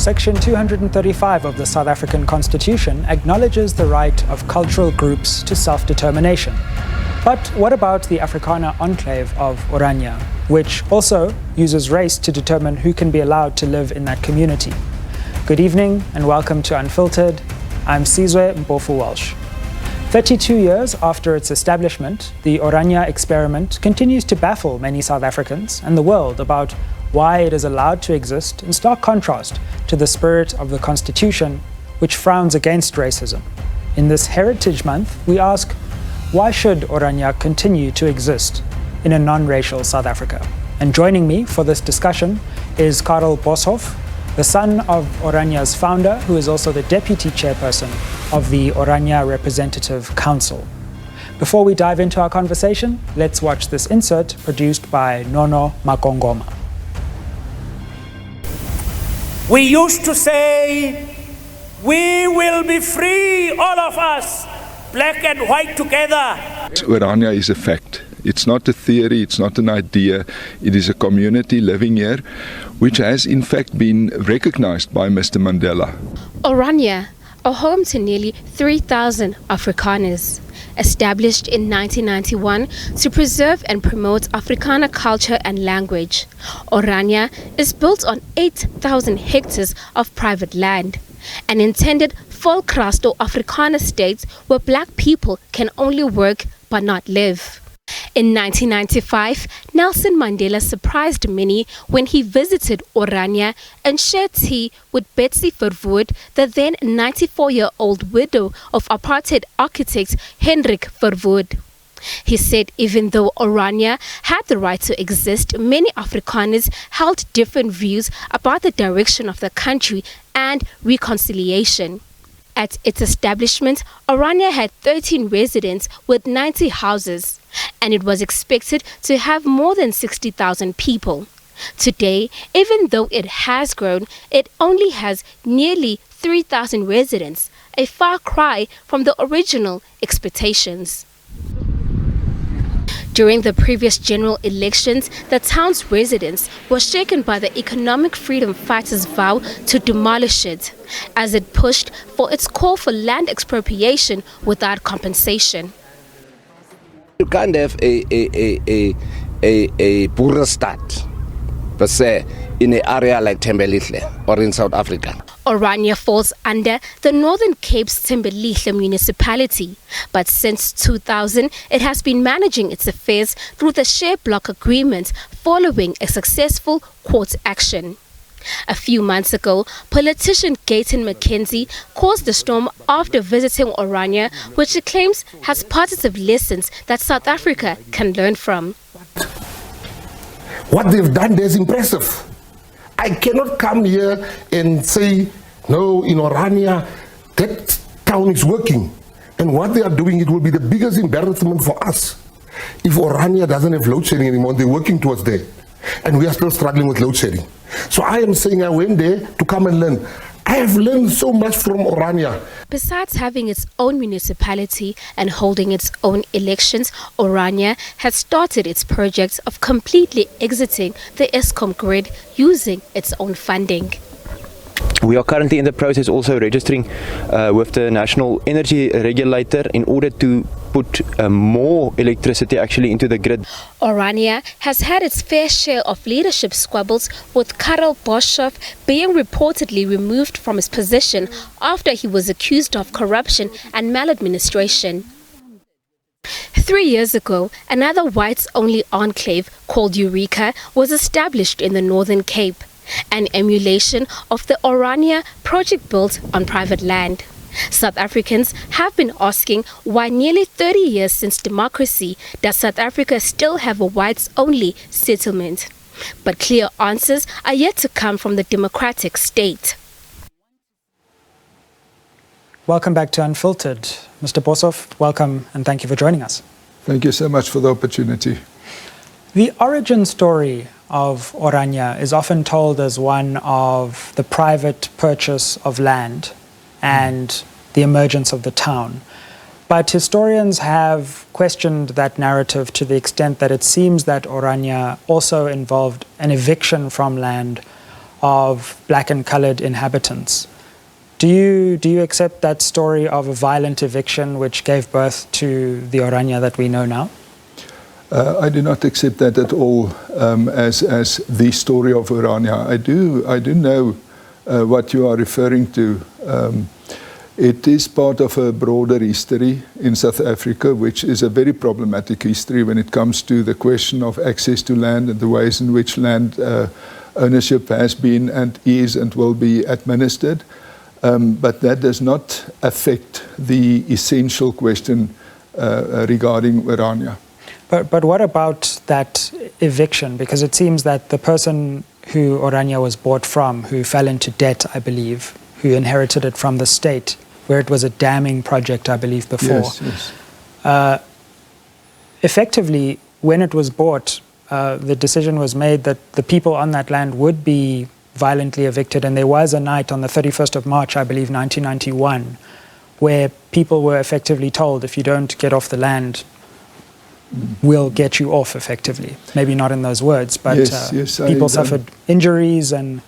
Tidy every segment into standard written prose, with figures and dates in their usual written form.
Section 235 of the South African Constitution acknowledges the right of cultural groups to self-determination. But what about the Afrikaner enclave of Orania, which also uses race to determine who can be allowed to live in that community? Good evening and welcome to Unfiltered. I'm Sizwe Mpofu Walsh. 32 years after its establishment, the Orania experiment continues to baffle many South Africans and the world about why it is allowed to exist in stark contrast to the spirit of the Constitution, which frowns against racism. In this Heritage Month, we ask, why should Orania continue to exist in a non-racial South Africa? And joining me for this discussion is Karel Boshoff, the son of Orania's founder, who is also the deputy chairperson of the Orania Representative Council. Before we dive into our conversation, let's watch this insert produced by Nono Makongoma. We used to say, we will be free, all of us, black and white together. Orania is a fact. It's not a theory, it's not an idea. It is a community living here, which has in fact been recognized by Mr. Mandela. Orania, a home to nearly 3,000 Afrikaners, established in 1991 to preserve and promote Afrikaner culture and language. Orania is built on 8,000 hectares of private land, an intended volkracht or Afrikaner state where black people can only work but not live. In 1995, Nelson Mandela surprised many when he visited Orania and shared tea with Betsy Verwoerd, the then 94-year-old widow of apartheid architect Hendrik Verwoerd. He said even though Orania had the right to exist, many Afrikaners held different views about the direction of the country and reconciliation. At its establishment, Orania had 13 residents with 90 houses, and it was expected to have more than 60,000 people. Today, even though it has grown, it only has nearly 3,000 residents, a far cry from the original expectations. During the previous general elections, the town's residents were shaken by the economic freedom fighters' vow to demolish it, as it pushed for its call for land expropriation without compensation. You can't have a Boerestad per se in an area like Thembelihle or in South Africa. Orania falls under the Northern Cape's Thembelihle municipality, but since 2000 it has been managing its affairs through the share block agreement following a successful court action. A few months ago, politician Gayton McKenzie caused a storm after visiting Orania, which he claims has positive lessons that South Africa can learn from. What they've done there is impressive. I cannot come here and say, no, in Orania, that town is working. And what they are doing, it will be the biggest embarrassment for us. If Orania doesn't have load shedding anymore, they're working towards that. And we are still struggling with load shedding. So I am saying I went there to come and learn. I have learned so much from Orania. Besides having its own municipality and holding its own elections, Orania has started its project of completely exiting the Eskom grid using its own funding. We are currently in the process also registering with the National Energy Regulator in order to put more electricity actually into the grid. Orania has had its fair share of leadership squabbles, with Karel Boshoff being reportedly removed from his position after he was accused of corruption and maladministration. 3 years ago, another whites-only enclave called Eureka was established in the Northern Cape, an emulation of the Orania project built on private land. South Africans have been asking why nearly 30 years since democracy does South Africa still have a whites-only settlement. But clear answers are yet to come from the democratic state. Welcome back to Unfiltered. Mr. Boshoff, welcome and thank you for joining us. Thank you so much for the opportunity. The origin story of Orania is often told as one of the private purchase of land and the emergence of the town. But historians have questioned that narrative to the extent that it seems that Orania also involved an eviction from land of black and colored inhabitants. Do you accept that story of a violent eviction which gave birth to the Orania that we know now? I do not accept that at all as the story of Orania. I do know what you are referring to. It is part of a broader history in South Africa, which is a very problematic history when it comes to the question of access to land and the ways in which land ownership has been and is and will be administered. But that does not affect the essential question regarding Orania. But what about that eviction? Because it seems that the person who Orania was bought from, who fell into debt, I believe, who inherited it from the state, where it was a damming project, I believe, before. Yes. Effectively, when it was bought, the decision was made that the people on that land would be violently evicted, and there was a night on the 31st of March, I believe, 1991, where people were effectively told, if you don't get off the land, we'll get you off, effectively. Maybe not in those words, but people suffered injuries, and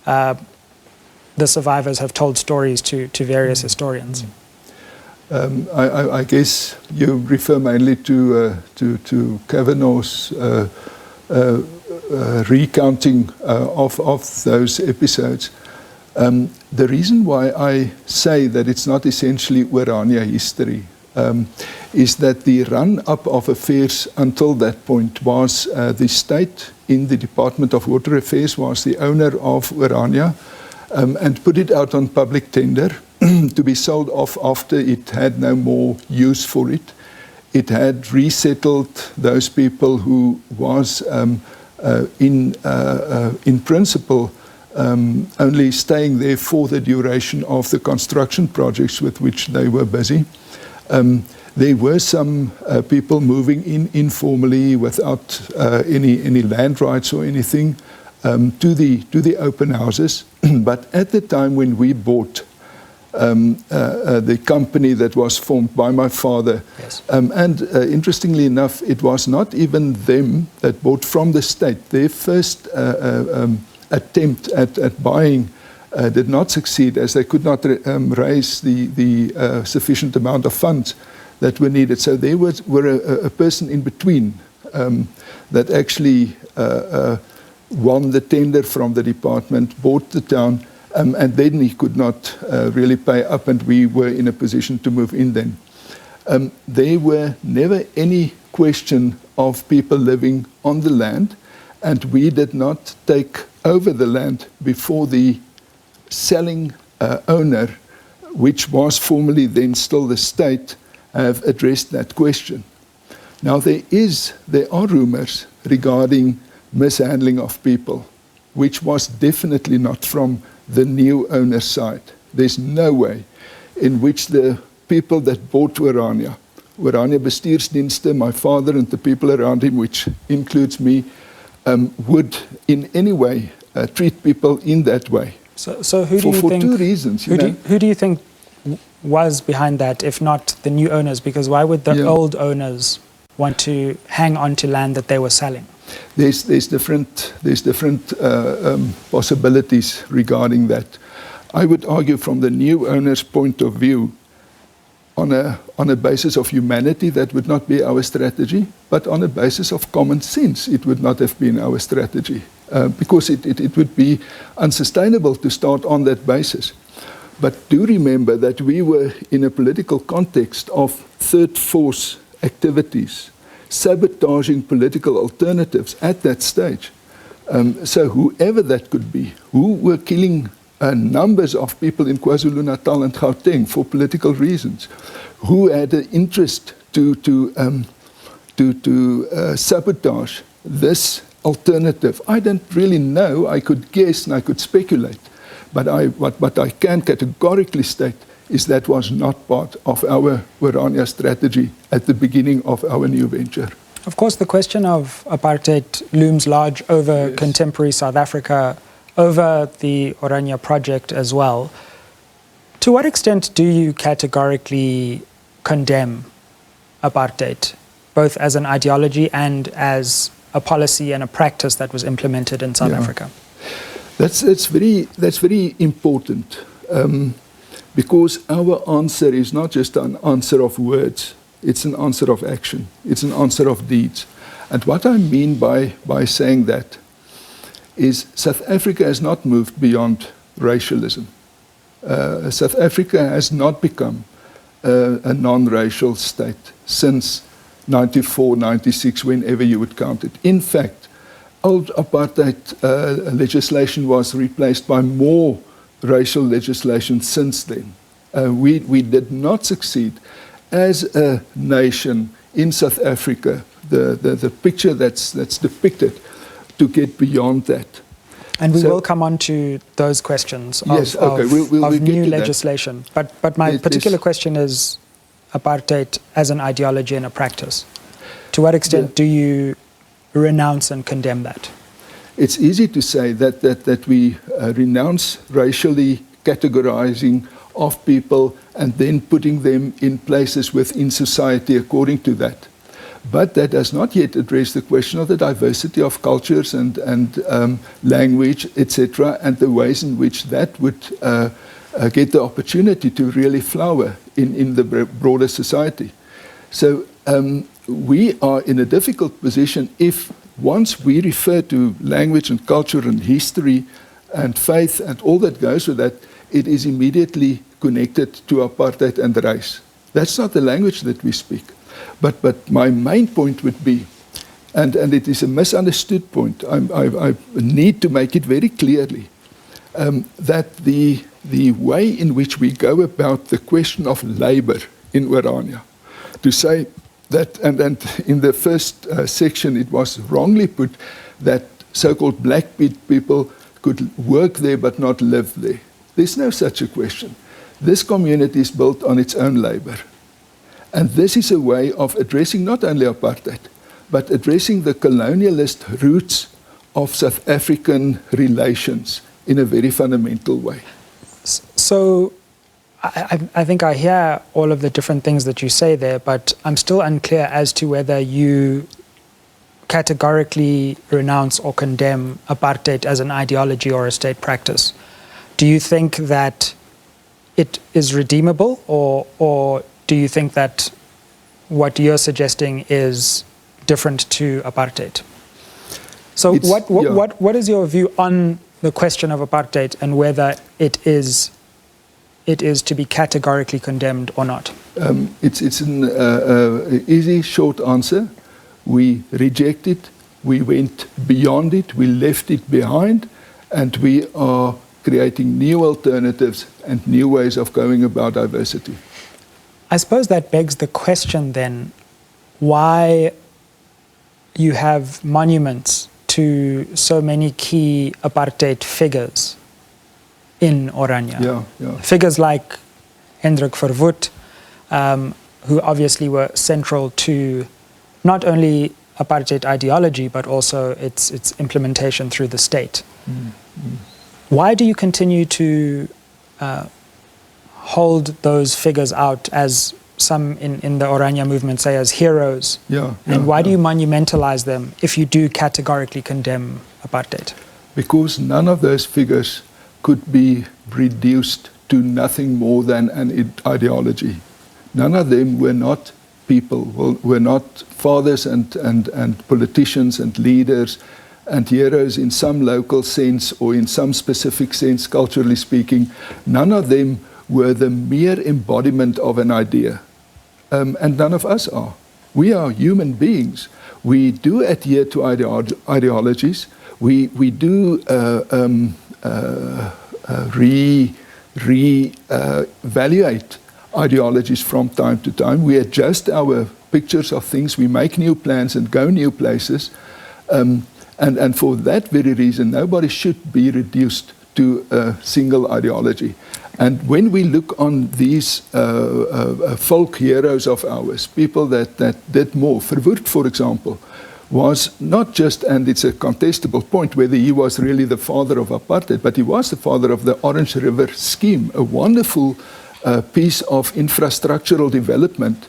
the survivors have told stories to various historians. I guess you refer mainly to Kavanagh's recounting of those episodes. The reason why I say that it's not essentially Orania history is that the run-up of affairs until that point was the state in the Department of Water Affairs was the owner of Orania and put it out on public tender to be sold off after it had no more use for it. It had resettled those people who was in principle only staying there for the duration of the construction projects with which they were busy. There were some people moving in informally without any land rights or anything to the open houses. But at the time when we bought the company that was formed by my father, yes. And interestingly enough, it was not even them that bought from the state. Their first attempt at buying did not succeed, as they could not raise the sufficient amount of funds that were needed. So there were a person in between that actually won the tender from the department, bought the town, and then he could not really pay up, and we were in a position to move in then. There were never any question of people living on the land, and we did not take over the land before the selling owner, which was formerly then still the state, have addressed that question. Now there are rumors regarding mishandling of people, which was definitely not from the new owner's side. There's no way in which the people that bought Orania bestuursdienste, my father and the people around him, which includes me, would in any way treat people in that way. So who do you for think? For two reasons. Who do you think was behind that, if not the new owners? Because why would the old owners want to hang on to land that they were selling? There's different possibilities regarding that. I would argue from the new owner's point of view, on a basis of humanity, that would not be our strategy, but on a basis of common sense, it would not have been our strategy, because it would be unsustainable to start on that basis. But do remember that we were in a political context of third force activities, sabotaging political alternatives at that stage. So whoever that could be, who were killing numbers of people in KwaZulu-Natal and Gauteng for political reasons, who had an interest to sabotage this alternative, I don't really know. I could guess and I could speculate. But what I can categorically state is that was not part of our Orania strategy at the beginning of our new venture. Of course, the question of apartheid looms large over contemporary South Africa, over the Orania project as well. To what extent do you categorically condemn apartheid, both as an ideology and as a policy and a practice that was implemented in South Africa? That's very important, because our answer is not just an answer of words, it's an answer of action, it's an answer of deeds. And what I mean by saying that is South Africa has not moved beyond racialism. South Africa has not become a non-racial state since 94, 96, whenever you would count it. In fact, old apartheid legislation was replaced by more racial legislation since then. We did not succeed as a nation in South Africa, the picture that's depicted, to get beyond that. And we will come on to those questions of new legislation. But my particular question is apartheid as an ideology and a practice. To what extent do you renounce and condemn that? It's easy to say that we renounce racially categorizing of people and then putting them in places within society according to that. But that does not yet address the question of the diversity of cultures and language, etc., and the ways in which that would get the opportunity to really flower in the broader society. So we are in a difficult position if once we refer to language and culture and history and faith and all that goes with that, it is immediately connected to apartheid and race. That's not the language that we speak. But my main point would be, and it is a misunderstood point, I need to make it very clearly, that the way in which we go about the question of labor in Orania, to say that, and in the first section it was wrongly put that so-called black people could work there but not live there. There's no such a question. This community is built on its own labor. And this is a way of addressing not only apartheid, but addressing the colonialist roots of South African relations in a very fundamental way. So I think I hear all of the different things that you say there, but I'm still unclear as to whether you categorically renounce or condemn apartheid as an ideology or a state practice. Do you think that it is redeemable, or do you think that what you're suggesting is different to apartheid? So what is your view on the question of apartheid and whether it is to be categorically condemned or not? It's an easy, short answer. We reject it, we went beyond it, we left it behind, and we are creating new alternatives and new ways of going about diversity. I suppose that begs the question then, why you have monuments to so many key apartheid figures in Orania. Figures like Hendrik Verwoerd, who obviously were central to not only apartheid ideology, but also its implementation through the state. Why do you continue to hold those figures out, as some in the Orania movement say, as heroes? And why do you monumentalize them if you do categorically condemn apartheid? Because none of those figures could be reduced to nothing more than an ideology. None of them were not people, were not fathers and politicians and leaders and heroes in some local sense or in some specific sense, culturally speaking. None of them were the mere embodiment of an idea. And none of us are. We are human beings. We do adhere to ideologies. We do re-evaluate ideologies from time to time. We adjust our pictures of things. We make new plans and go new places. And for that very reason, nobody should be reduced to a single ideology. And when we look on these folk heroes of ours, people that did more, Verwoerd, for example, was not just, and it's a contestable point whether he was really the father of apartheid, but he was the father of the Orange River scheme, a wonderful piece of infrastructural development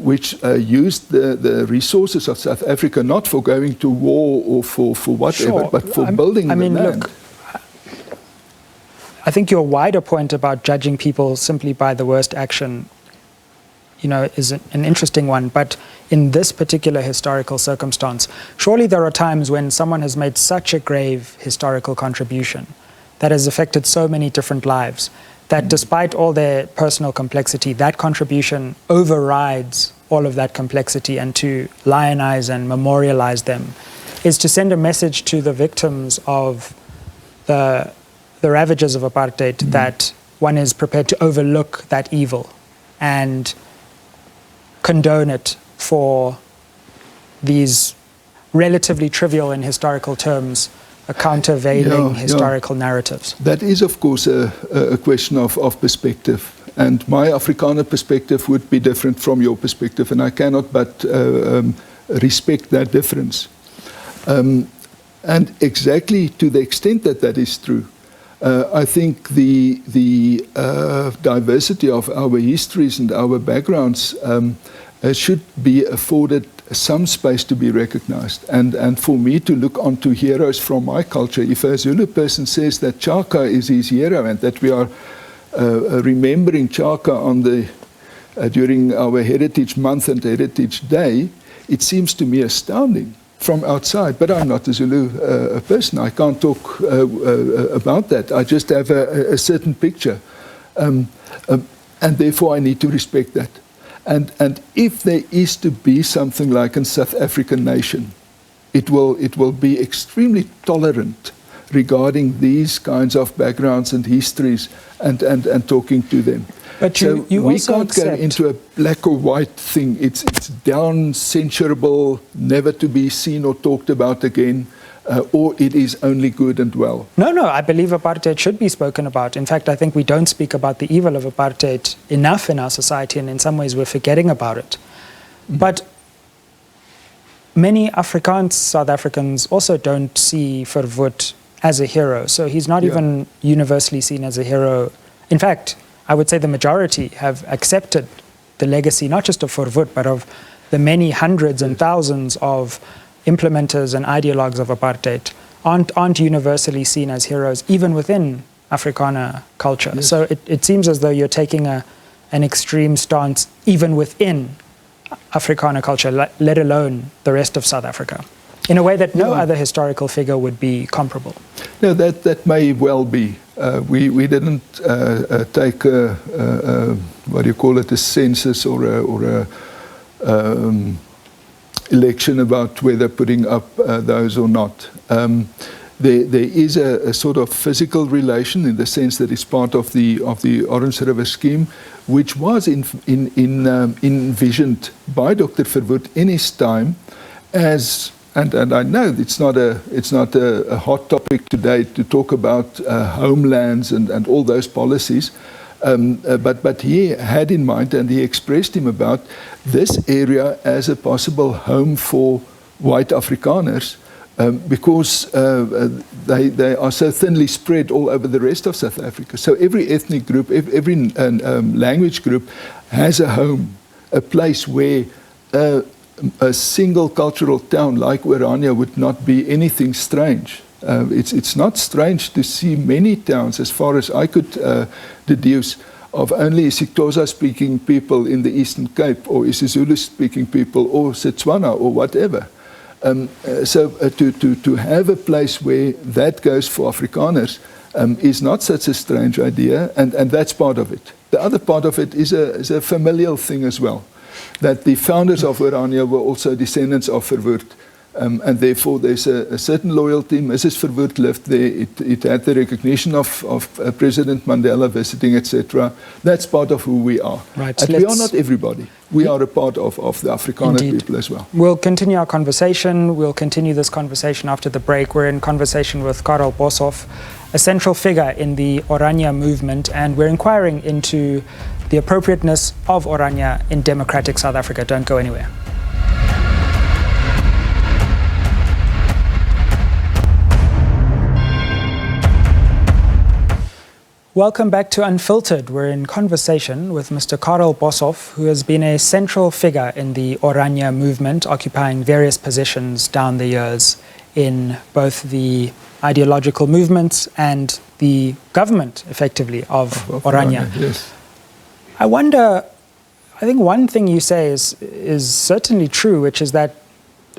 which used the resources of South Africa not for going to war or for whatever, but for building the land. Look, I think your wider point about judging people simply by the worst action, is an interesting one. But in this particular historical circumstance, surely there are times when someone has made such a grave historical contribution that has affected so many different lives, that despite all their personal complexity, that contribution overrides all of that complexity, and to lionize and memorialize them is to send a message to the victims of the ravages of apartheid that one is prepared to overlook that evil and condone it for these relatively trivial in historical terms, countervailing historical narratives. That is, of course, a question of perspective. And my Afrikaner perspective would be different from your perspective, and I cannot but respect that difference. And exactly to the extent that that is true, I think the diversity of our histories and our backgrounds should be afforded some space to be recognized. And for me to look onto heroes from my culture, if a Zulu person says that Chaka is his hero and that we are remembering Chaka on during our Heritage Month and Heritage Day, it seems to me astounding from outside. But I'm not a Zulu person. I can't talk about that. I just have a certain picture. And therefore I need to respect that. And if there is to be something like a South African nation, it will be extremely tolerant regarding these kinds of backgrounds and histories and talking to them. But so you we also can't go into a black or white thing. It's down, censurable, never to be seen or talked about again, or it is only good and well. No, I believe apartheid should be spoken about. In fact, I think we don't speak about the evil of apartheid enough in our society, and in some ways we're forgetting about it. But many Afrikaans South Africans also don't see Verwoerd as a hero, so he's not even universally seen as a hero. In fact, I would say the majority have accepted the legacy, not just of Verwoerd, but of the many hundreds and thousands of implementers and ideologues of apartheid aren't universally seen as heroes, even within Afrikaner culture. Yes. So it seems as though you're taking an extreme stance even within Afrikaner culture, let alone the rest of South Africa, in a way that no other historical figure would be comparable. No, that may well be. We didn't take what do you call it, a census or a election about whether putting up those or not. There is a sort of physical relation in the sense that it's part of the Orange River scheme, which was envisioned by Dr. Verwoerd in his time as, and I know it's not a hot topic today to talk about homelands and all those policies, but he had in mind, and he expressed him about this area as a possible home for white Afrikaners, because they are so thinly spread all over the rest of South Africa. So every ethnic group, every language group has a home, a place where a single cultural town like Orania would not be anything strange. It's not strange to see many towns, as far as I could deduce, of only isiXhosa-speaking people in the Eastern Cape, or isiZulu-speaking people, or Setswana, or whatever. So to have a place where that goes for Afrikaners is not such a strange idea, and that's part of it. The other part of it is a familial thing as well, that the founders of Orania were also descendants of Verwoerd. And therefore there's a certain loyalty. Mrs. Verwoerd lived there. It had the recognition of President Mandela visiting, etc. That's part of who we are. Right. And we are not everybody. We are a part of the Afrikaner people as well. We'll continue our conversation. We'll continue this conversation after the break. We're in conversation with Karel Boshoff, a central figure in the Orania movement, and we're inquiring into the appropriateness of Orania in democratic South Africa. Don't go anywhere. Welcome back to Unfiltered. We're in conversation with Mr. Karel Boshoff, who has been a central figure in the Orania movement, occupying various positions down the years in both the ideological movements and the government, effectively, of Orania. Yes. I wonder, I think one thing you say is certainly true, which is that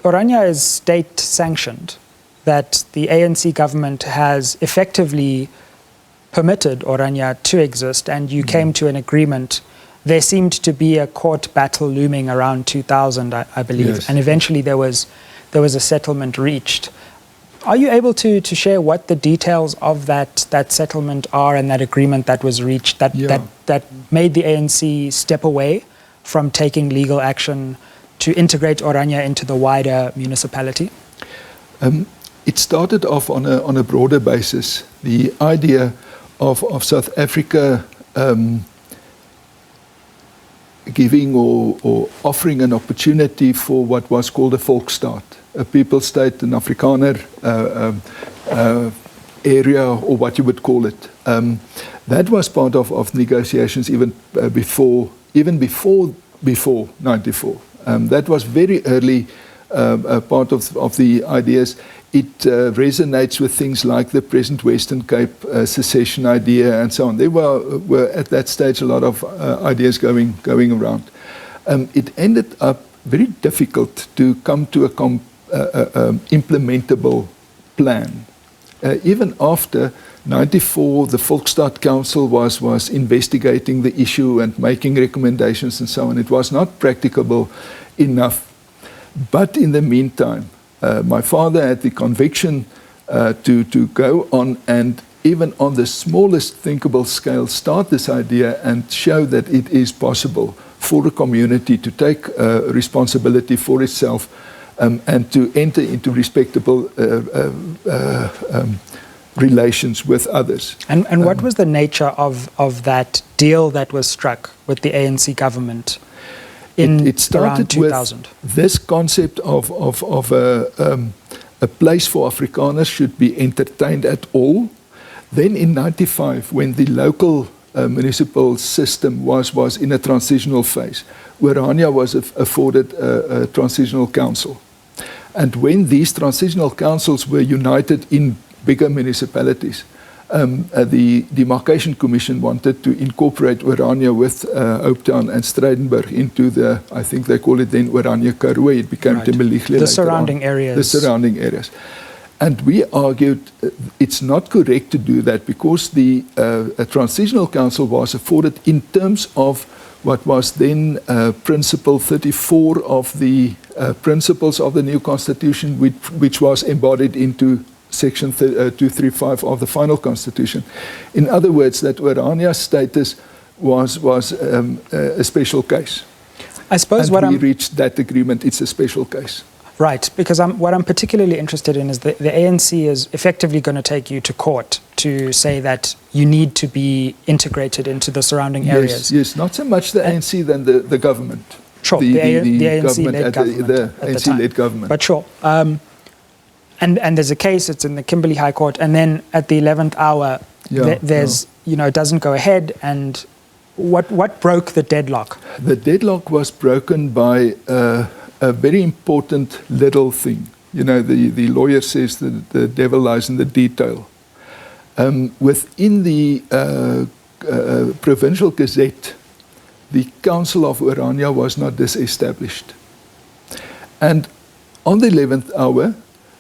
Orania is state-sanctioned, that the ANC government has effectively permitted Orania to exist, and you came to an agreement. There seemed to be a court battle looming around 2000, I believe, Yes. and eventually there was a settlement reached. Are you able to share what the details of that settlement are and that agreement that was reached that made the ANC step away from taking legal action to integrate Orania into the wider municipality? It started off on a broader basis. The idea of South Africa giving or offering an opportunity for what was called a volksstaat, a people state, an Afrikaner area, or what you would call it. That was part of negotiations even before 94. That was very early part of the ideas. It resonates with things like the present Western Cape secession idea and so on. There were at that stage a lot of ideas going around. It ended up very difficult to come to a implementable plan. Even after 94, the Volksstaat Council was investigating the issue and making recommendations and so on. It was not practicable enough. But in the meantime, my father had the conviction to go on and even on the smallest thinkable scale start this idea and show that it is possible for a community to take responsibility for itself and to enter into respectable relations with others. And what was the nature of that deal that was struck with the ANC government it started around 2000? With this concept of a place for Afrikaners should be entertained at all. Then in 95, when the local municipal system was in a transitional phase, Orania was afforded a transitional council. And when these transitional councils were united in bigger municipalities, the Demarcation Commission wanted to incorporate Orania with Hopetown and Stridenburg into the, I think they call it then Orania Karoo. It became Thembelihle. The surrounding areas. The surrounding areas. And we argued it's not correct to do that because the transitional council was afforded in terms of what was then Principle 34 of the principles of the new constitution, which was embodied into Section 235 of the final constitution. In other words, that Orania's status was a special case. I suppose and we reached that agreement, it's a special case. Right, because what I'm particularly interested in is the ANC is effectively going to take you to court to say that you need to be integrated into the surrounding areas. Yes, not so much the ANC than the government. Sure, the ANC-led government. The ANC-led government. But sure. And there's a case, it's in the Kimberley High Court, and then at the 11th hour, it doesn't go ahead. And what broke the deadlock? The deadlock was broken by a very important little thing. You know, the lawyer says that the devil lies in the detail. Within the Provincial Gazette, the Council of Orania was not disestablished. And on the 11th hour,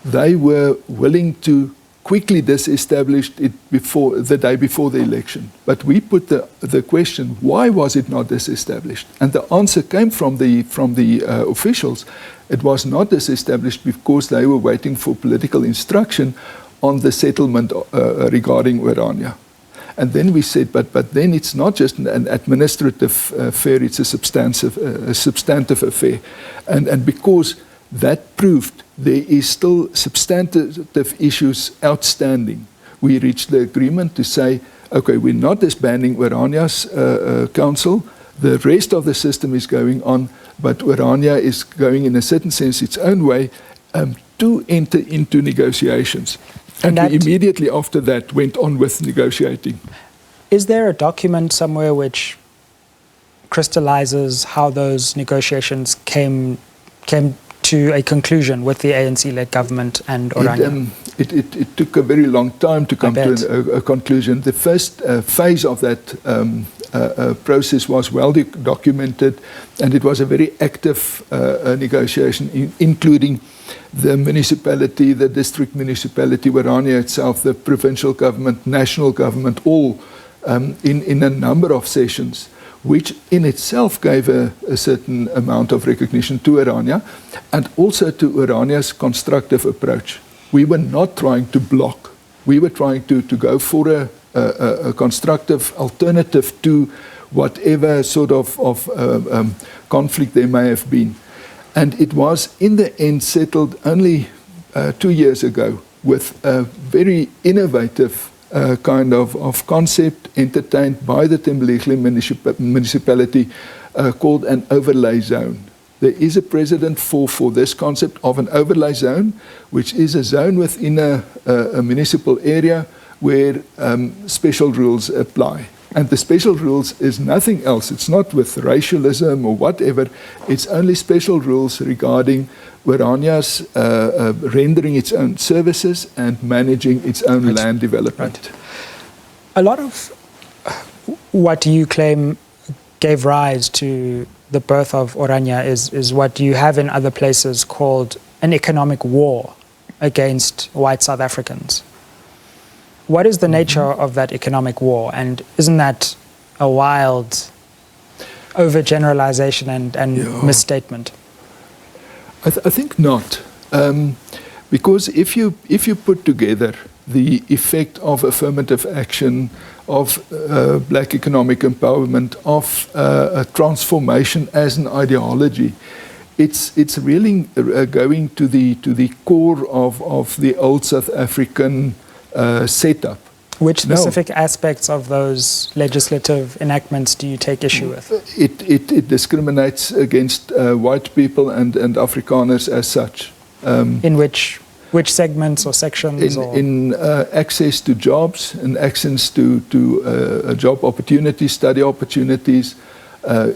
they were willing to quickly disestablish it the day before the election. But we put the question, why was it not disestablished? And the answer came from the officials. It was not disestablished because they were waiting for political instruction on the settlement regarding Orania. And then we said, but then it's not just an administrative affair, it's a substantive affair. And because that proved there is still substantive issues outstanding, we reached the agreement to say, okay, we're not disbanding Orania's council, the rest of the system is going on, but Orania is going in a certain sense its own way to enter into negotiations. And we immediately after that went on with negotiating. Is there a document somewhere which crystallizes how those negotiations came to a conclusion with the ANC-led government and Orania? It took a very long time to come to a conclusion. The first phase of that process was well documented, and it was a very active negotiation, including the municipality, the district municipality, Orania itself, the provincial government, national government, all in a number of sessions, which in itself gave a certain amount of recognition to Orania, and also to Orania's constructive approach. We were not trying to block. We were trying to go for a constructive alternative to whatever sort of conflict there may have been. And it was in the end settled only 2 years ago with a very innovative kind of concept entertained by the Thembelihle municipality called an overlay zone. There is a precedent for this concept of an overlay zone, which is a zone within a municipal area where special rules apply. And the special rules is nothing else. It's not with racialism or whatever. It's only special rules regarding Orania's rendering its own services and managing its own land development. A lot of what you claim gave rise to the birth of Orania is what you have in other places called an economic war against white South Africans. What is the nature of that economic war? And isn't that a wild overgeneralization and misstatement? I think not. Because if you put together the effect of affirmative action, of black economic empowerment, of a transformation as an ideology, it's really going to the core of the old South African setup. Which specific aspects of those legislative enactments do you take issue with? It discriminates against white people and Afrikaners as such. In which segments or sections? In access to jobs and access to job opportunities, study opportunities,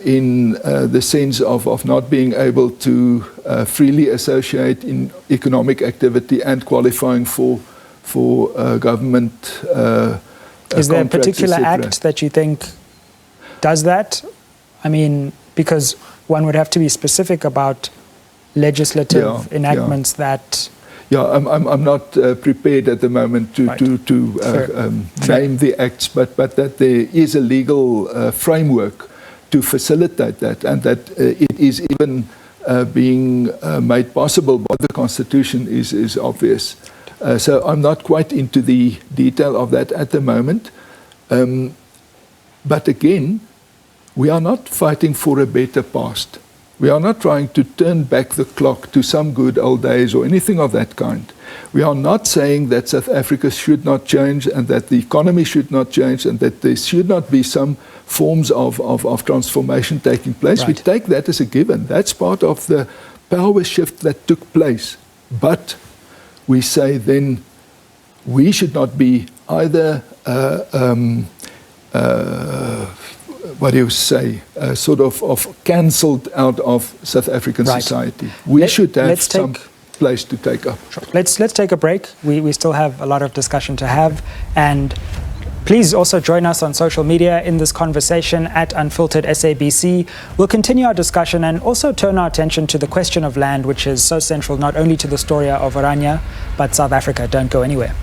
in the sense of not being able to freely associate in economic activity and qualifying for government Is there a particular act that you think does that? I mean, because one would have to be specific about legislative enactments that... Yeah, I'm not prepared at the moment to name the acts, but that there is a legal framework to facilitate that, and that it is even being made possible by the Constitution is obvious. So I'm not quite into the detail of that at the moment. But again, we are not fighting for a better past. We are not trying to turn back the clock to some good old days or anything of that kind. We are not saying that South Africa should not change and that the economy should not change and that there should not be some forms of transformation taking place. Right. We take that as a given. That's part of the power shift that took place. But we say then we should not be either what do you say, sort of cancelled out of South African society. We should have some place to take up. Sure. Let's take a break. We still have a lot of discussion to have, and please also join us on social media in this conversation at Unfiltered SABC. We'll continue our discussion and also turn our attention to the question of land, which is so central not only to the story of Orania, but South Africa. Don't go anywhere.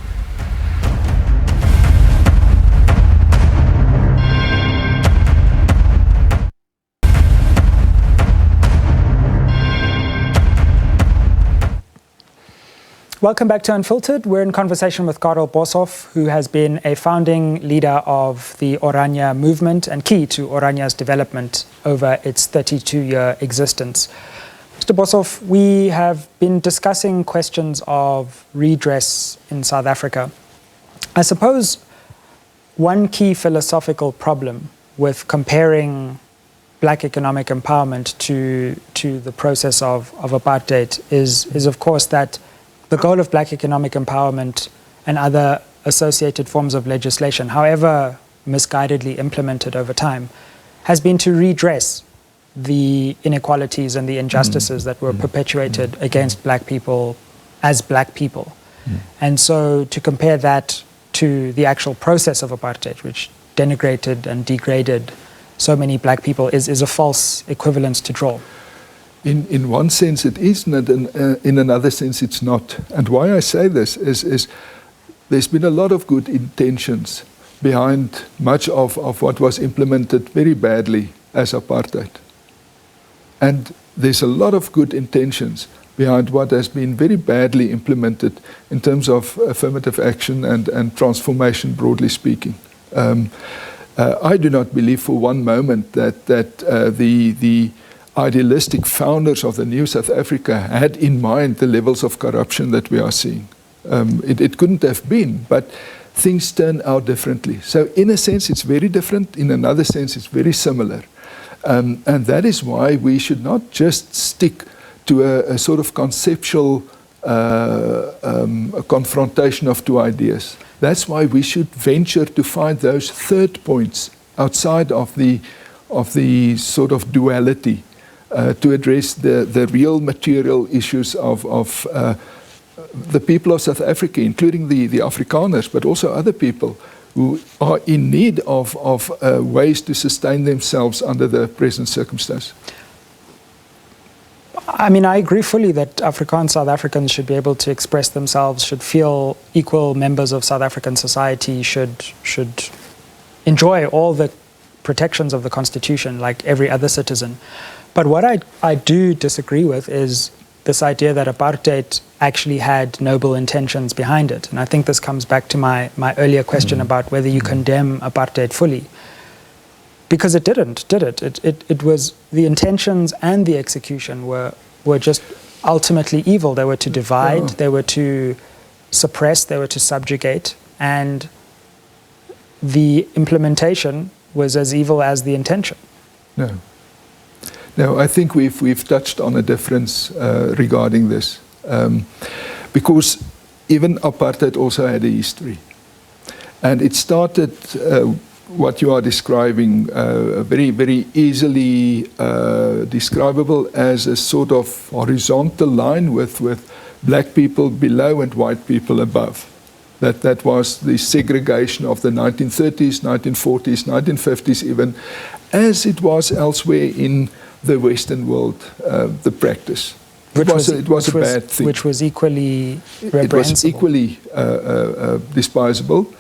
Welcome back to Unfiltered. We're in conversation with Karel Boshoff, who has been a founding leader of the Orania movement and key to Orania's development over its 32-year existence. Mr. Boshoff, we have been discussing questions of redress in South Africa. I suppose one key philosophical problem with comparing black economic empowerment to the process of apartheid is of course that the goal of black economic empowerment and other associated forms of legislation, however misguidedly implemented over time, has been to redress the inequalities and the injustices that were perpetuated against black people as black people. And so to compare that to the actual process of apartheid, which denigrated and degraded so many black people, is a false equivalence to draw. In one sense it is, and in another sense it's not. And why I say this is there's been a lot of good intentions behind much of what was implemented very badly as apartheid. And there's a lot of good intentions behind what has been very badly implemented in terms of affirmative action and transformation, broadly speaking. I do not believe for one moment that the idealistic founders of the new South Africa had in mind the levels of corruption that we are seeing. It couldn't have been, but things turn out differently. So in a sense it's very different, in another sense it's very similar. And that is why we should not just stick to a sort of conceptual confrontation of two ideas. That's why we should venture to find those third points outside of the sort of duality to address the real material issues of the people of South Africa, including the Afrikaners, but also other people who are in need of ways to sustain themselves under the present circumstance. I mean, I agree fully that Afrikaans South Africans should be able to express themselves, should feel equal members of South African society, should enjoy all the protections of the Constitution like every other citizen. But what I do disagree with is this idea that apartheid actually had noble intentions behind it. And I think this comes back to my earlier question about whether you condemn apartheid fully. Because it didn't, did it? It was the intentions and the execution were just ultimately evil. They were to divide, they were to suppress, they were to subjugate, and the implementation was as evil as the intention. No, I think we've touched on a difference regarding this, because even apartheid also had a history, and it started. What you are describing, very, very easily describable as a sort of horizontal line with black people below and white people above. That was the segregation of the 1930s, 1940s, 1950s even, as it was elsewhere in the Western world, the practice. It was a bad thing. Which was equally reprehensible. It was equally despisable.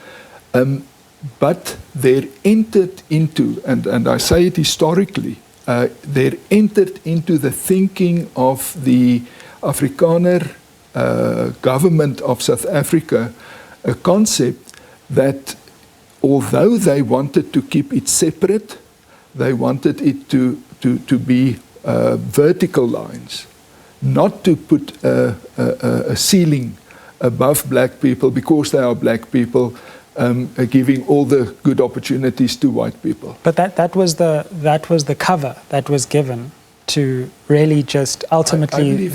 But there entered into, and I say it historically, there entered into the thinking of the Afrikaner government of South Africa a concept that although they wanted to keep it separate, they wanted it to be vertical lines, not to put a ceiling above black people because they are black people, giving all the good opportunities to white people. But that was the cover that was given to really just ultimately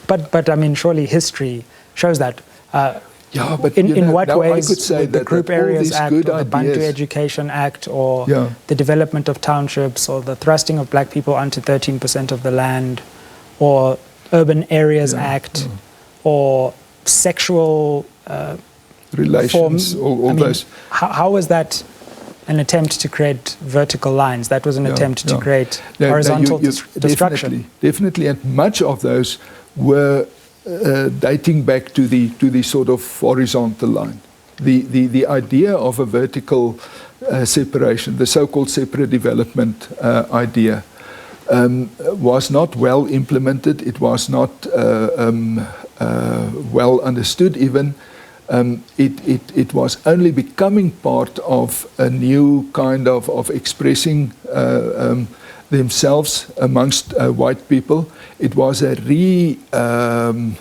But I mean, surely history shows that. But in what ways I could say the Group Areas Act or the Bantu Education Act or the development of townships or the thrusting of black people onto 13% of the land or Urban Areas Act or sexual relations, all those. How was that an attempt to create vertical lines? That was an attempt to create horizontal destruction. Definitely, and much of those were dating back to the sort of horizontal line. The idea of a vertical separation, the so-called separate development idea, was not well implemented. It was not well understood even. It was only becoming part of a new kind of expressing themselves amongst white people. It was a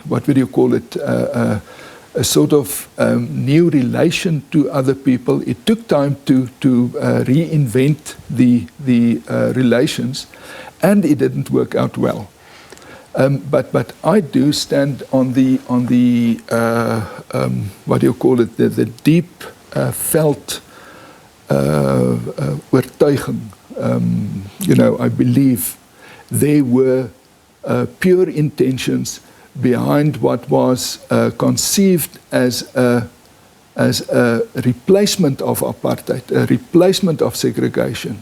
what would you call it, a sort of new relation to other people. It took time to reinvent the relations, and it didn't work out well. But I do stand on the what do you call it, the deep felt oortuiging I believe there were pure intentions behind what was conceived as a replacement of apartheid, a replacement of segregation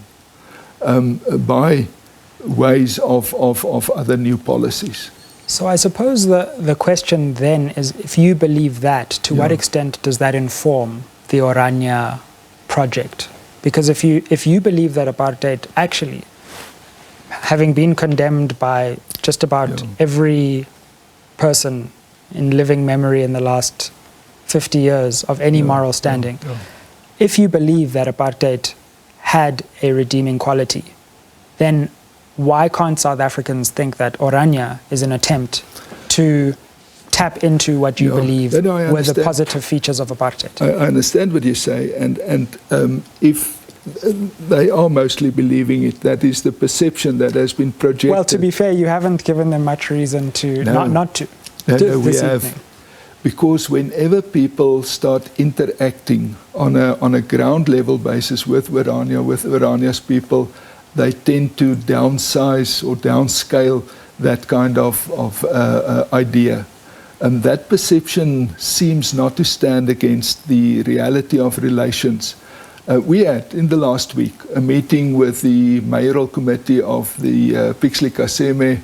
by ways of other new policies. So I suppose the question then is, if you believe that, to what extent does that inform the Orania project? Because if you believe that apartheid actually, having been condemned by just about every person in living memory in the last 50 years of any moral standing, if you believe that apartheid had a redeeming quality, then why can't South Africans think that Orania is an attempt to tap into what you believe were the positive features of apartheid? I understand what you say, and if they are mostly believing it, that is the perception that has been projected. Well, to be fair, you haven't given them much reason to not to. No, we have. Because whenever people start interacting on a ground level basis with Orania's people, they tend to downsize or downscale that kind of idea. And that perception seems not to stand against the reality of relations. We had, in the last week, a meeting with the mayoral committee of the Pixley-Kaseme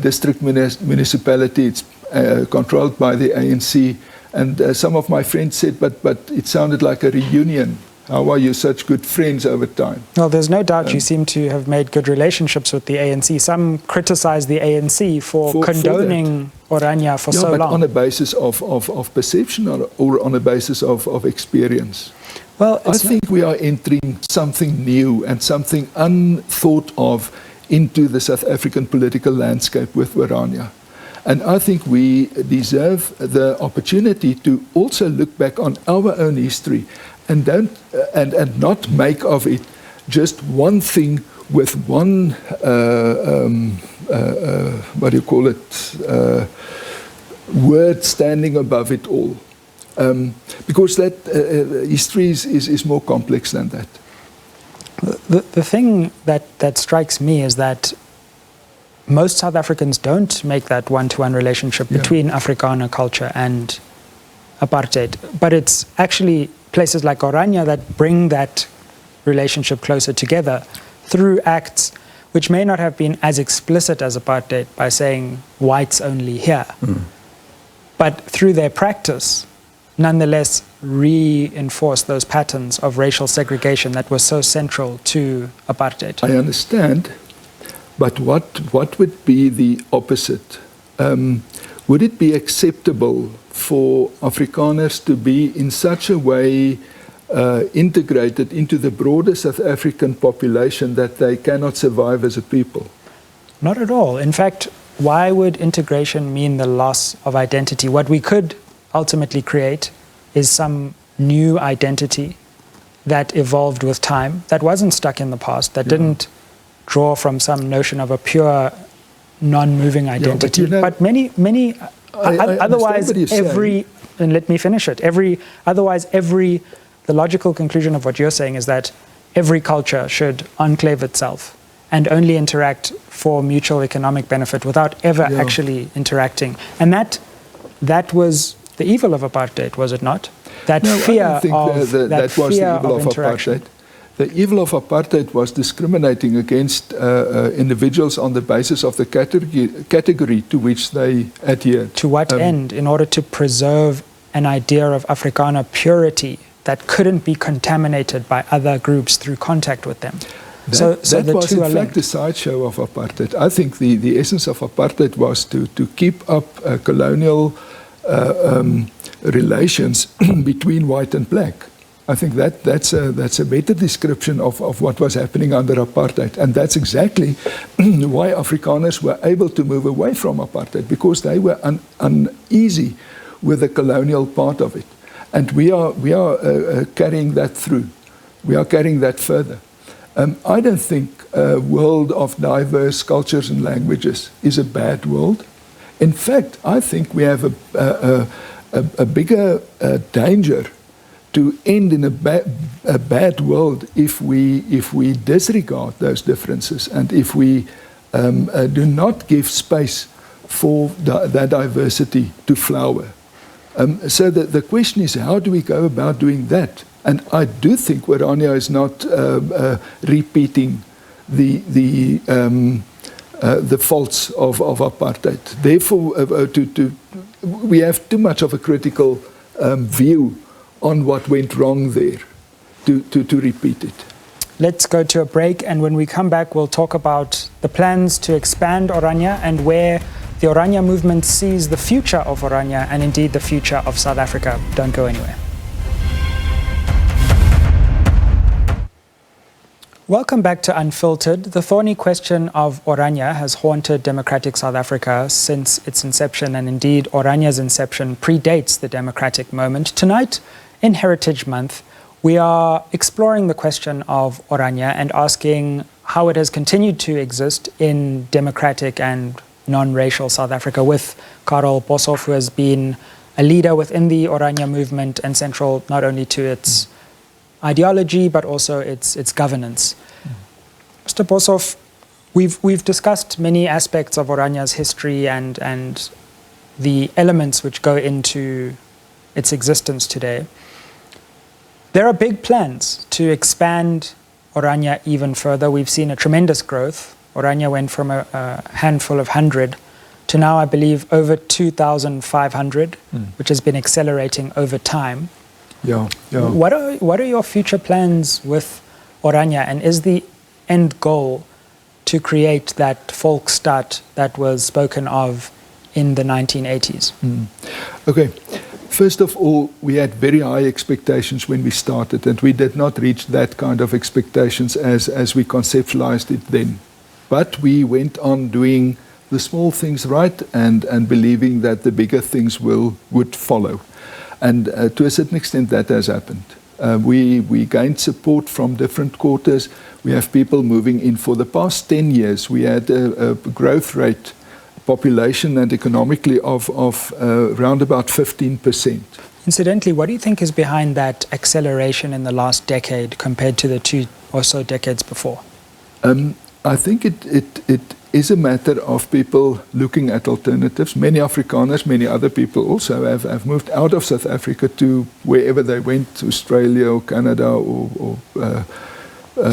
district municipality. It's controlled by the ANC. And some of my friends said, but it sounded like a reunion. How are you such good friends over time? Well, there's no doubt you seem to have made good relationships with the ANC. Some criticize the ANC for condoning Orania for so long. But on a basis of perception or on a basis of experience. Well, I think we are entering something new and something unthought of into the South African political landscape with Orania. And I think we deserve the opportunity to also look back on our own history and not make of it just one thing with one word standing above it all, because that history is more complex than that. The thing that strikes me is that most South Africans don't make that one-to-one relationship between Afrikaner culture and apartheid, but it's actually places like Orania that bring that relationship closer together through acts which may not have been as explicit as apartheid by saying whites only here, but through their practice nonetheless reinforce those patterns of racial segregation that were so central to apartheid. I understand, but what would be the opposite? Would it be acceptable for Afrikaners to be in such a way integrated into the broader South African population that they cannot survive as a people? Not at all. In fact, why would integration mean the loss of identity? What we could ultimately create is some new identity that evolved with time, that wasn't stuck in the past, that didn't draw from some notion of a pure non-moving identity. But many otherwise every, and let me finish it, the logical conclusion of what you're saying is that every culture should enclave itself and only interact for mutual economic benefit without ever actually interacting. And that was the evil of apartheid, was it not? That fear of interaction. The evil of apartheid was discriminating against individuals on the basis of the category to which they adhered. To what end? In order to preserve an idea of Afrikaner purity that couldn't be contaminated by other groups through contact with them. That was in fact the sideshow of apartheid. I think the essence of apartheid was to keep up colonial relations between white and black. I think that's a better description of what was happening under apartheid. And that's exactly why Afrikaners were able to move away from apartheid, because they were uneasy with the colonial part of it. And we are carrying that through. We are carrying that further. I don't think a world of diverse cultures and languages is a bad world. In fact, I think we have a bigger danger to end in a bad world if we disregard those differences and if we do not give space for that diversity to flower. So the question is, how do we go about doing that? And I do think Orania is not repeating the faults of apartheid. Therefore, we have too much of a critical view on what went wrong there to repeat it. Let's go to a break, and when we come back, we'll talk about the plans to expand Orania and where the Orania movement sees the future of Orania and indeed the future of South Africa. Don't go anywhere. Welcome back to Unfiltered. The thorny question of Orania has haunted democratic South Africa since its inception, and indeed Orania's inception predates the democratic moment. Tonight, in Heritage Month, we are exploring the question of Orania and asking how it has continued to exist in democratic and non-racial South Africa, with Karel Boshoff, who has been a leader within the Orania movement and central not only to its ideology but also its governance. Mr. Boshoff, we've discussed many aspects of Orania's history and the elements which go into its existence today. There are big plans to expand Orania even further. We've seen a tremendous growth. Orania went from a handful of 100 to now, I believe, over 2,500, which has been accelerating over time. Yeah. What are your future plans with Orania, and is the end goal to create that Volksstaat that was spoken of in the 1980s? Okay. First of all, we had very high expectations when we started, and we did not reach that kind of expectations as we conceptualized it then. But we went on doing the small things right and believing that the bigger things would follow. And to a certain extent, that has happened. We gained support from different quarters. We have people moving in. For the past 10 years, we had a growth rate, population and economically, of around about 15%. Incidentally, what do you think is behind that acceleration in the last decade compared to the 2 or so decades before? I think it is a matter of people looking at alternatives. Many Afrikaners, many other people also have moved out of South Africa to wherever they went, to Australia or Canada or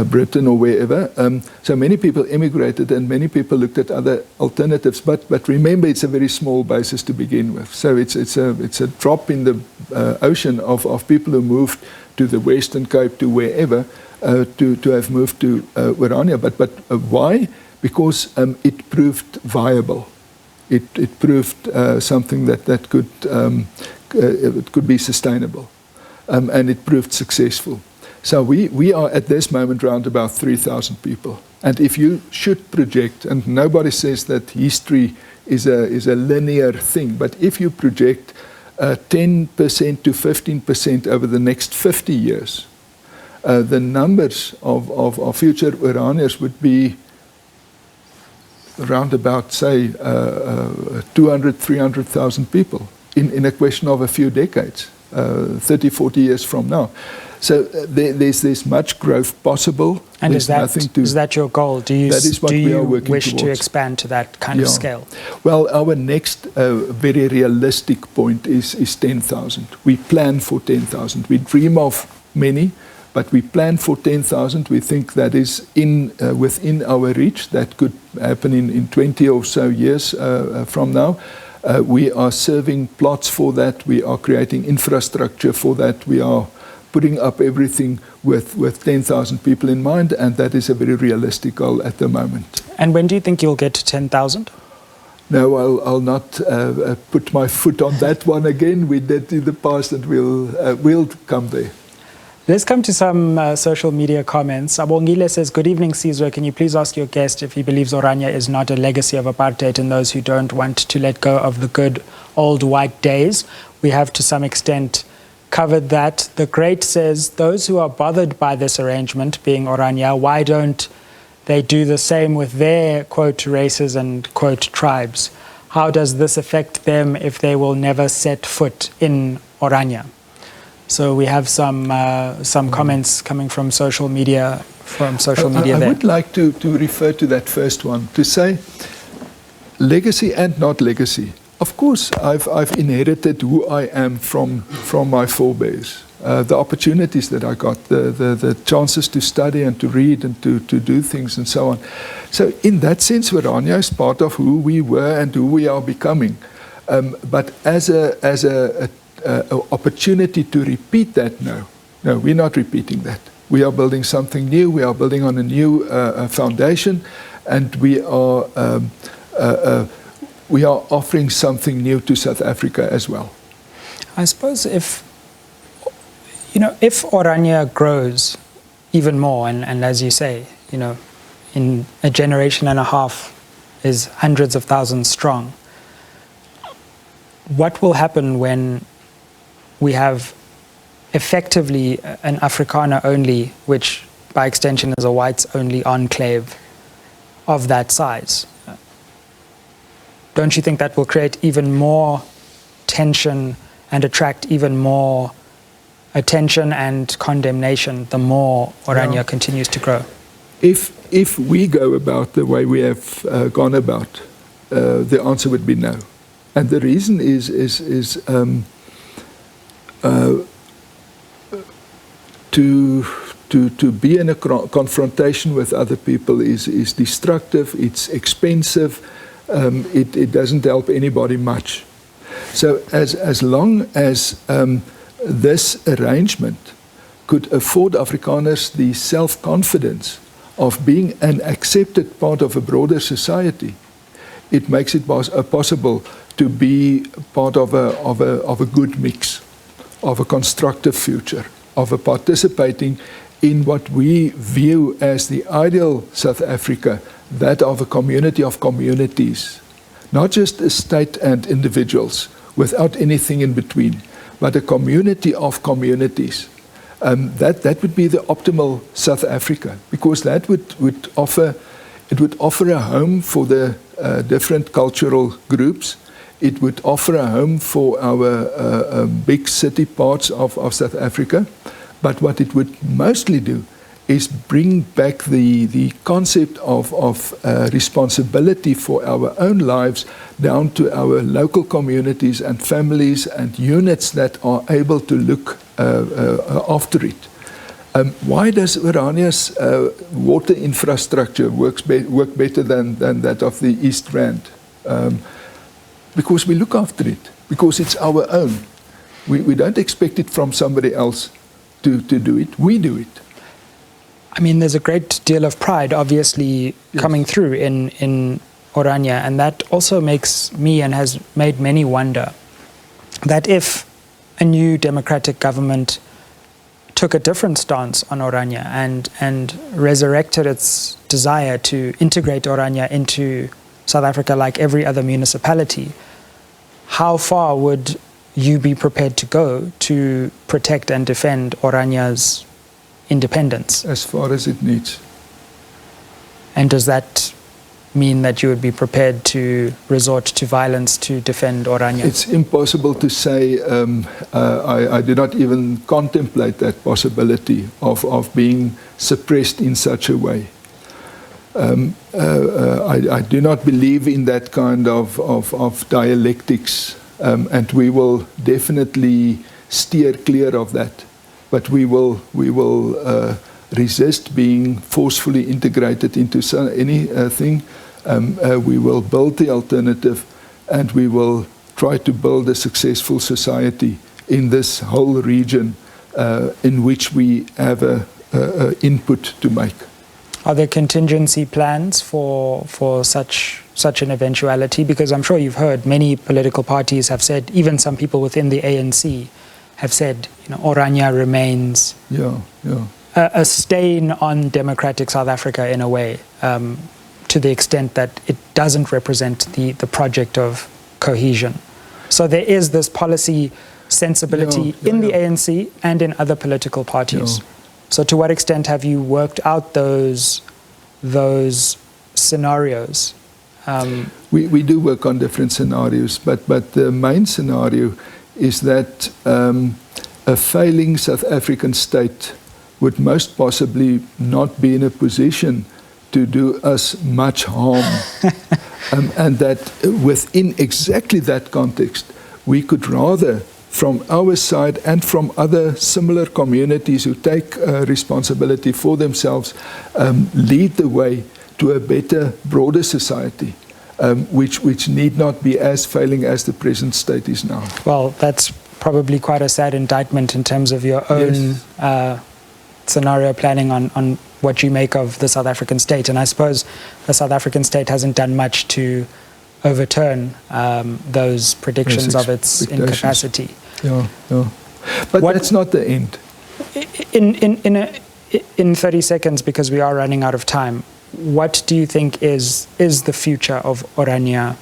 Britain or wherever. So many people emigrated and many people looked at other alternatives. But remember, it's a very small basis to begin with. So it's a drop in the ocean of people who moved to the Western Cape, to wherever, to have moved to Orania. But why? Because it proved viable. It proved something that could be sustainable, and it proved successful. So we are at this moment around about 3,000 people. And if you should project, and nobody says that history is a linear thing, but if you project 10% to 15% over the next 50 years, the numbers of future Oranians would be around about, say, 200,000, 300,000 people in a question of a few decades, 30, 40 years from now. So there's much growth possible. And is that your goal? Do you wish to expand to that kind of scale? Well, our next very realistic point is 10,000. We plan for 10,000. We dream of many, but we plan for 10,000. We think that is within our reach. That could happen in 20 or so years from now. We are serving plots for that. We are creating infrastructure for that. We are putting up everything with 10,000 people in mind, and that is a very realistic goal at the moment. And when do you think you'll get to 10,000? No, I'll not put my foot on that one again. We did in the past, and we'll come there. Let's come to some social media comments. Abongile says, good evening, Sizwe. Can you please ask your guest if he believes Orania is not a legacy of apartheid and those who don't want to let go of the good old white days? We have to some extent covered that. The Great says, those who are bothered by this arrangement, being Orania, why don't they do the same with their, quote, races and, quote, tribes? How does this affect them if they will never set foot in Orania? So we have some comments coming from social media. I would like to refer to that first one, to say legacy and not legacy. Of course, I've inherited who I am from my forebears. The opportunities that I got, the chances to study and to read and to do things and so on. So in that sense, Orania is part of who we were and who we are becoming. But as a opportunity to repeat that, no, we're not repeating that. We are building something new. We are building on a new foundation, and we are offering something new to South Africa as well. I suppose if Orania grows even more, and as you say, in a generation and a half is hundreds of thousands strong, what will happen when we have effectively an Afrikaner only, which by extension is a whites only enclave of that size? Don't you think that will create even more tension and attract even more attention and condemnation the more Orania continues to grow? If we go about the way we have gone about, the answer would be no. And the reason is to be in a confrontation with other people is destructive, it's expensive, it doesn't help anybody much. So as long as this arrangement could afford Afrikaners the self-confidence of being an accepted part of a broader society, it makes it possible to be part of a good mix, of a constructive future, of a participating in what we view as the ideal South Africa, that of a community of communities, not just a state and individuals without anything in between, but a community of communities. That would be the optimal South Africa, because that would offer a home for the different cultural groups. It would offer a home for our big city parts of South Africa. But what it would mostly do is bring back the concept of responsibility for our own lives down to our local communities and families and units that are able to look after it. Why does Orania's water infrastructure work better than that of the East Rand? Because we look after it, because it's our own. We don't expect it from somebody else to do it. We do it. I mean, there's a great deal of pride, obviously, coming through in Orania, and that also makes me and has made many wonder that if a new democratic government took a different stance on Orania and resurrected its desire to integrate Orania into South Africa like every other municipality, how far would you be prepared to go to protect and defend Orania's independence? As far as it needs. And does that mean that you would be prepared to resort to violence to defend Orania? It's impossible to say. I do not even contemplate that possibility of being suppressed in such a way. I do not believe in that kind of dialectics, and we will definitely steer clear of that. But we will resist being forcefully integrated into anything. We will build the alternative, and we will try to build a successful society in this whole region in which we have a input to make. Are there contingency plans for such an eventuality? Because I'm sure you've heard many political parties have said, even some people within the ANC have said, Orania remains a stain on democratic South Africa in a way, to the extent that it doesn't represent the project of cohesion. So there is this policy sensibility in the ANC and in other political parties. So to what extent have you worked out those scenarios? We do work on different scenarios, but the main scenario is that a failing South African state would most possibly not be in a position to do us much harm. And that within exactly that context, we could rather, from our side and from other similar communities who take responsibility for themselves, lead the way to a better, broader society, which need not be as failing as the present state is now. Well, that's probably quite a sad indictment in terms of your own scenario planning on what you make of the South African state. And I suppose the South African state hasn't done much to overturn those predictions of its incapacity. Yeah. But that's not the end. In 30 seconds, because we are running out of time, what do you think is the future of Orania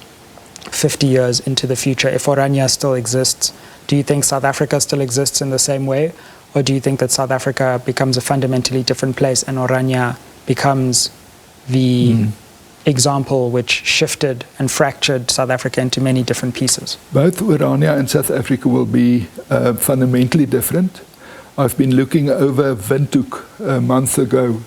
50 years into the future? If Orania still exists, do you think South Africa still exists in the same way? Or do you think that South Africa becomes a fundamentally different place and Orania becomes the example which shifted and fractured South Africa into many different pieces? Both Orania and South Africa will be fundamentally different. I've been looking over Windhoek a month ago.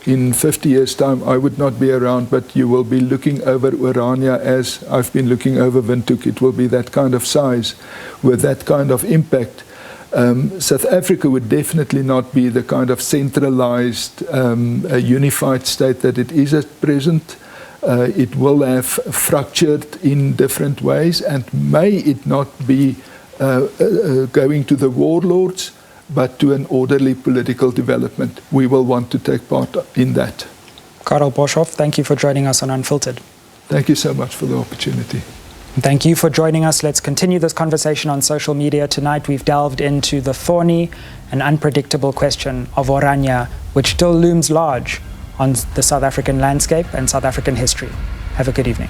In 50 years' time, I would not be around, but you will be looking over Orania as I've been looking over Windhoek. It will be that kind of size with that kind of impact. South Africa would definitely not be the kind of centralized, unified state that it is at present. It will have fractured in different ways, and may it not be going to the warlords, but to an orderly political development. We will want to take part in that. Karel Boshoff, thank you for joining us on Unfiltered. Thank you so much for the opportunity. Thank you for joining us. Let's continue this conversation on social media. Tonight we've delved into the thorny and unpredictable question of Orania, which still looms large on the South African landscape and South African history. Have a good evening.